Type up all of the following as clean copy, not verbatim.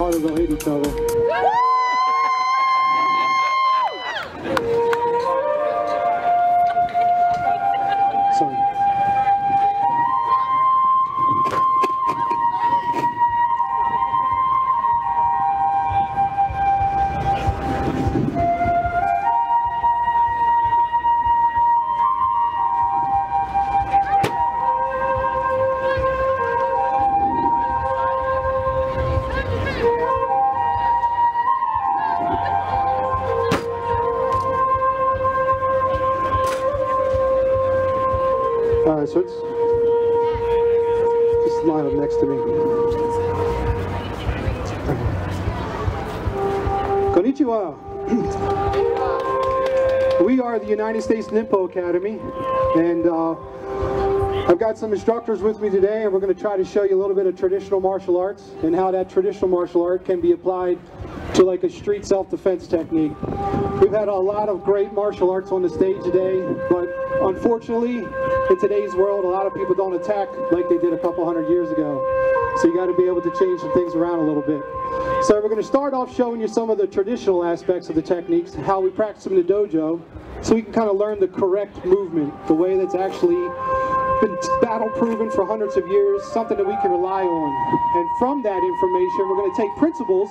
harder they'll hit each other. Sorry. Alright, so it's just line up next to me. Konnichiwa. We are the United States Ninpo Academy, and I've got some instructors with me today, and we're going to try to show you a little bit of traditional martial arts and how that traditional martial art can be applied to like a street self-defense technique. We've had a lot of great martial arts on the stage today, but unfortunately, in today's world, a lot of people don't attack like they did a couple hundred years ago. So you got to be able to change some things around a little bit. So we're going to start off showing you some of the traditional aspects of the techniques, how we practice them in the dojo, so we can kind of learn the correct movement, the way that's actually been battle proven for hundreds of years, something that we can rely on. And from that information, we're going to take principles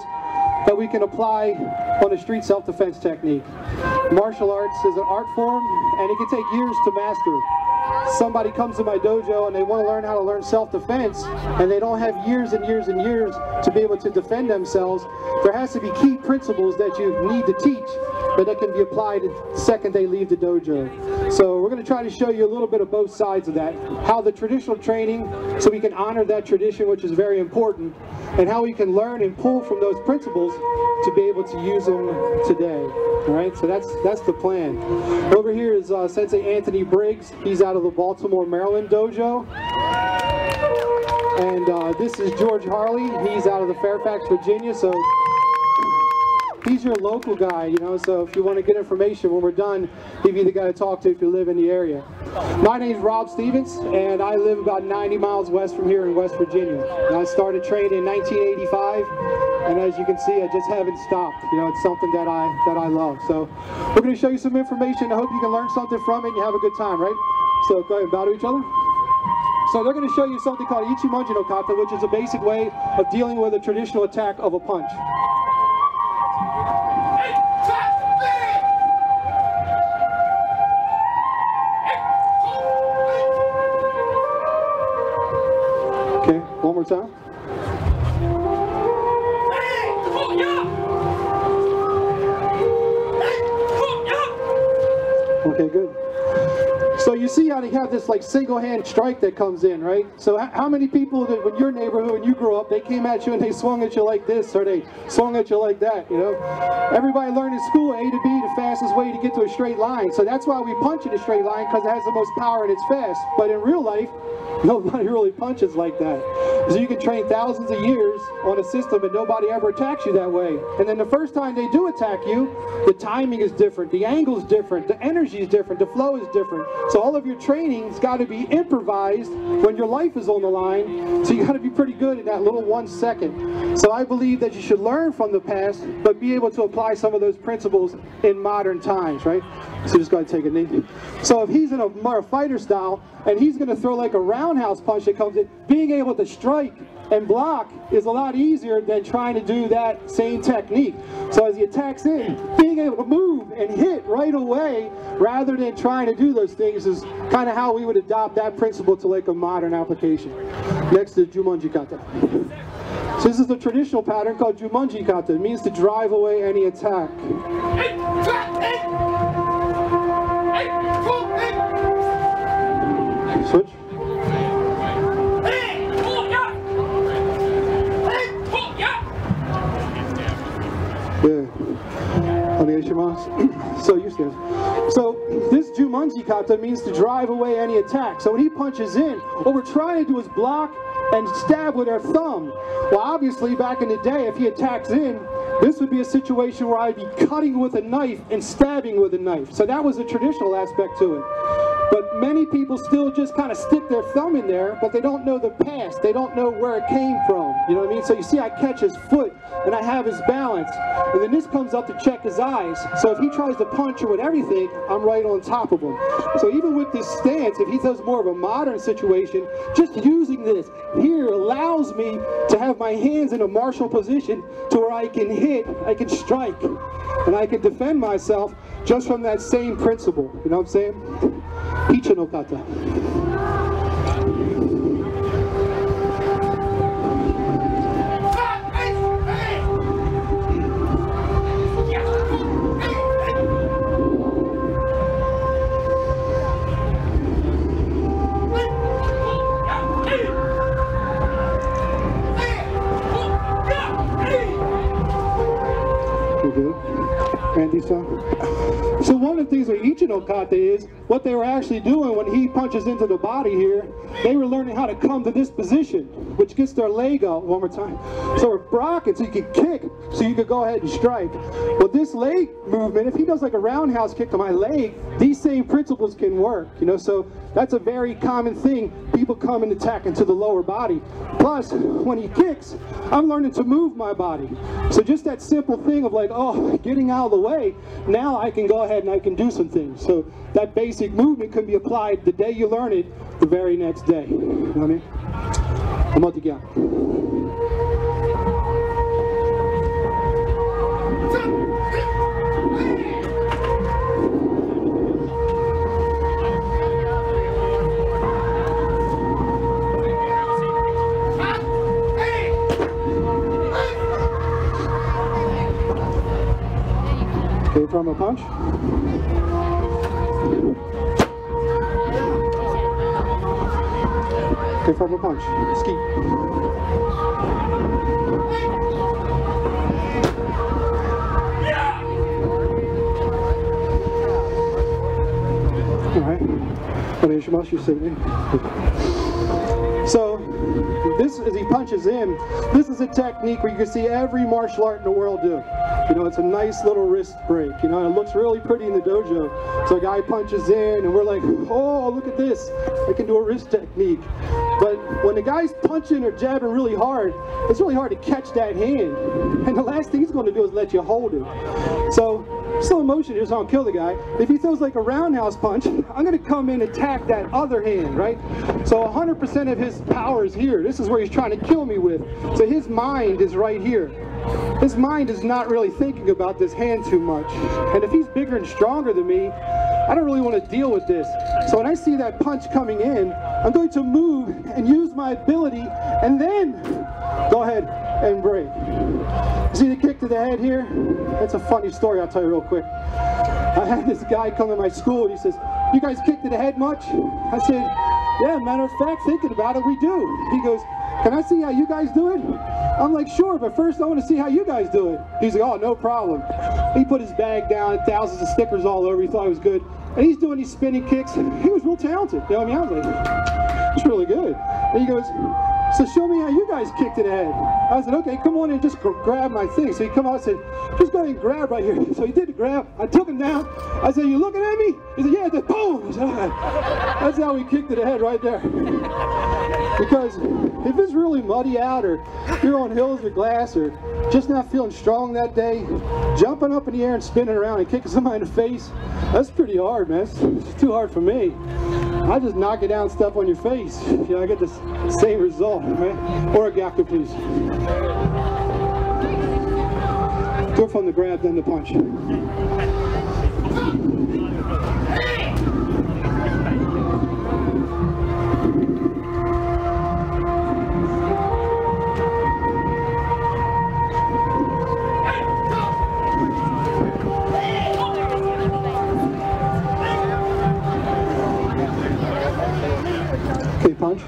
that we can apply on a street self-defense technique. Martial arts is an art form, and it can take years to master. Somebody comes to my dojo and they want to learn how to learn self-defense, and they don't have years and years and years to be able to defend themselves. There has to be key principles that you need to teach, but that can be applied the second they leave the dojo. So we're going to try to show you a little bit of both sides of that. How the traditional training, so we can honor that tradition, which is very important, and how we can learn and pull from those principles to be able to use them today. All right, so that's the plan. Over here is Sensei Anthony Briggs. He's out of the Baltimore, Maryland dojo. And this is George Harley. He's out of the Fairfax, Virginia. So he's your local guy, you know, so if you want to get information when we're done, he'd be the guy to talk to if you live in the area. My name's Rob Stevens, and I live about 90 miles west from here in West Virginia. And I started training in 1985, and as you can see, I just haven't stopped. You know, it's something that I love. So we're going to show you some information. I hope you can learn something from it and you have a good time, right? So go ahead and bow to each other. So they're going to show you something called Ichimonji no Kata, which is a basic way of dealing with a traditional attack of a punch. Okay, one more time. Okay, good. So you see how they have this like single hand strike that comes in, right? So how many people that when your neighborhood, when you grew up, they came at you and they swung at you like this, or they swung at you like that, you know? Everybody learned in school A to B, the fastest way to get to a straight line. So that's why we punch in a straight line, because it has the most power and it's fast. But in real life, nobody really punches like that. So you can train thousands of years on a system and nobody ever attacks you that way. And then the first time they do attack you, the timing is different, the angle is different, the energy is different, the flow is different. So all of your training's got to be improvised when your life is on the line. So you got to be pretty good in that little 1 second. So I believe that you should learn from the past, but be able to apply some of those principles in modern times, right? So just go ahead and take a knee. So if he's in a more fighter style, and he's going to throw like a roundhouse punch that comes in, being able to strike and block is a lot easier than trying to do that same technique. So as he attacks in, being able to move and hit right away rather than trying to do those things is kind of how we would adopt that principle to like a modern application. Next is Jumonji Kata. So this is the traditional pattern called Jumonji Kata. It means to drive away any attack. Switch. So used to. So this Jumonji Kata means to drive away any attack. So when he punches in, what we're trying to do is block and stab with our thumb. Well, obviously back in the day, if he attacks in, this would be a situation where I'd be cutting with a knife and stabbing with a knife. So that was a traditional aspect to it. But many people still just kind of stick their thumb in there, but they don't know the past. They don't know where it came from. You know what I mean? So you see I catch his foot and I have his balance. And then this comes up to check his eyes. So if he tries to punch or with everything, I'm right on top of him. So even with this stance, if he does more of a modern situation, just using this here allows me to have my hands in a martial position to where I can hit, I can strike, and I can defend myself just from that same principle. You know what I'm saying? Ichi no kata. So one of the things with Ichi no kata is what they were actually doing when he punches into the body here, they were learning how to come to this position, which gets their leg out one more time. So we're blocking so you can kick, so you could go ahead and strike. But this leg movement, if he does like a roundhouse kick to my leg, these same principles can work, you know, so that's a very common thing. People come and attack into the lower body. Plus, when he kicks, I'm learning to move my body. So just that simple thing of like, oh, getting out of the way, now I can go ahead and I can do some things. So that basic movement can be applied the day you learn it, the very next day. You know what I mean? I'm out again. Okay, from a punch. Okay, from a punch. Ski. Alright. So, this, as he punches in, this is a technique where you can see every martial art in the world do. You know, it's a nice little wrist break, you know, and it looks really pretty in the dojo. So a guy punches in and we're like, oh, look at this, I can do a wrist technique. But when the guy's punching or jabbing really hard, it's really hard to catch that hand. And the last thing he's going to do is let you hold it. So, slow motion here so I don't kill the guy. If he throws like a roundhouse punch, I'm going to come in and attack that other hand, right? So 100% of his power is here. This is where he's trying to kill me with. So his mind is right here. His mind is not really thinking about this hand too much. And if he's bigger and stronger than me, I don't really want to deal with this. So when I see that punch coming in, I'm going to move and use my ability and then go ahead and break. You see the kick to the head here? That's a funny story I'll tell you real quick. I had this guy come to my school and he says, "You guys kick to the head much?" I said, "Yeah, matter of fact, thinking about it, we do." He goes, "Can I see how you guys do it?" I'm like, "Sure, but first I want to see how you guys do it." He's like, "Oh, no problem." He put his bag down, thousands of stickers all over, he thought it was good. And he's doing these spinning kicks. He was real talented. You know what I mean? I was like, it's really good. And he goes, "So show me how you guys kick to the head." I said, "Okay, come on and just grab my thing." So he come out and said, "Just go ahead and grab right here." So he did the grab. I took him down. I said, "You looking at me?" He said, "Yeah." Just boom. I said, "Okay." That's how we kicked to the head right there. Because if it's really muddy out or you're on hills with glass or just not feeling strong that day, jumping up in the air and spinning around and kicking somebody in the face, that's pretty hard, man. It's too hard for me. I just knock it down and stuff on your face. You know, I get the same result, right? Or a gaku, please. Go from the grab, then the punch. Okay, punch.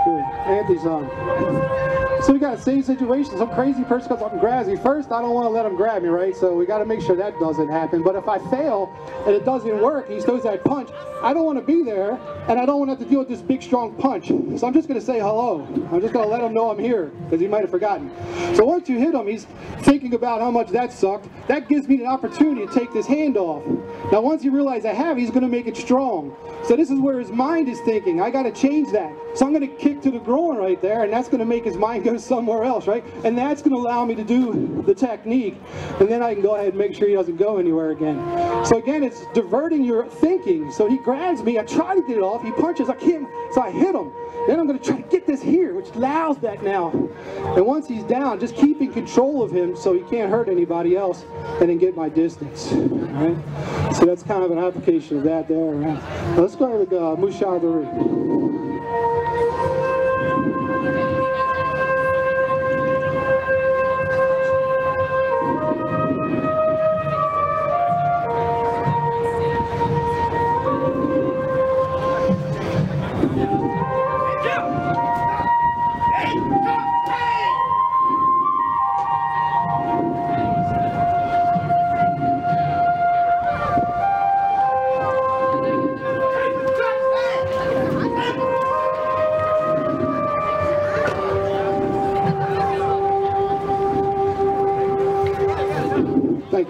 Good. Anthony's on. So we got a same situation. Some crazy person comes up and grabs me. First, I don't want to let him grab me, right? So we got to make sure that doesn't happen. But if I fail and it doesn't work, he throws that punch, I don't want to be there, and I don't want to have to deal with this big, strong punch. So I'm just going to say hello. I'm just going to let him know I'm here, because he might have forgotten. So once you hit him, he's thinking about how much that sucked. That gives me an opportunity to take this hand off. Now once you realize I have, he's going to make it strong. So this is where his mind is thinking, I got to change that. So I'm going to kick to the groin right there, and that's going to make his mind go somewhere else, right? And that's going to allow me to do the technique, and then I can go ahead and make sure he doesn't go anywhere again. So again, it's diverting your thinking. So he grabs me, I try to get it off, he punches, I can't, so I hit him. Then I'm going to try to get this here, which allows that now. And once he's down, just keeping control of him so he can't hurt anybody else, and then get my distance. All right? So that's kind of an application of that there. Right? Now let's go with Mushadari.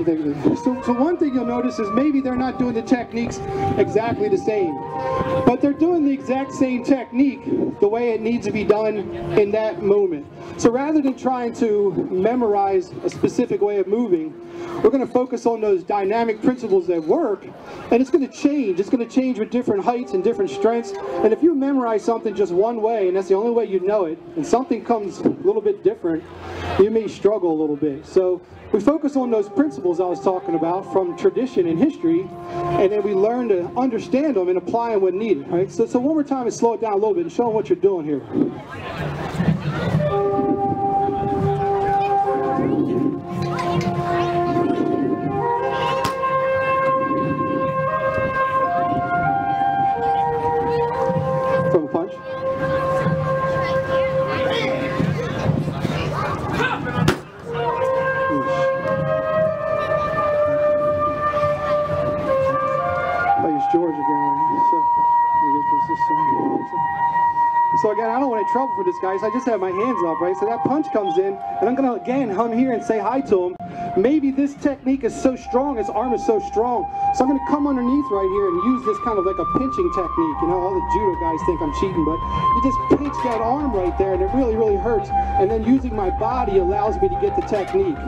Thank you. So one thing you'll notice is maybe they're not doing the techniques exactly the same, but they're doing the exact same technique the way it needs to be done in that moment. So rather than trying to memorize a specific way of moving, we're going to focus on those dynamic principles that work, and it's going to change. It's going to change with different heights and different strengths. And if you memorize something just one way, and that's the only way you know it, and something comes a little bit different, you may struggle a little bit. So we focus on those principles I was talking about from tradition and history, and then we learn to understand them and apply them when needed. Right? So one more time and slow it down a little bit and show them what you're doing here. From a punch. George again. So again, I don't want any trouble for this guy, so I just have my hands up, right? So that punch comes in, and I'm going to, again, come here and say hi to him. Maybe this technique is so strong, his arm is so strong, so I'm going to come underneath right here and use this kind of like a pinching technique. You know, all the judo guys think I'm cheating, but you just pinch that arm right there, and it really, really hurts. And then using my body allows me to get the technique.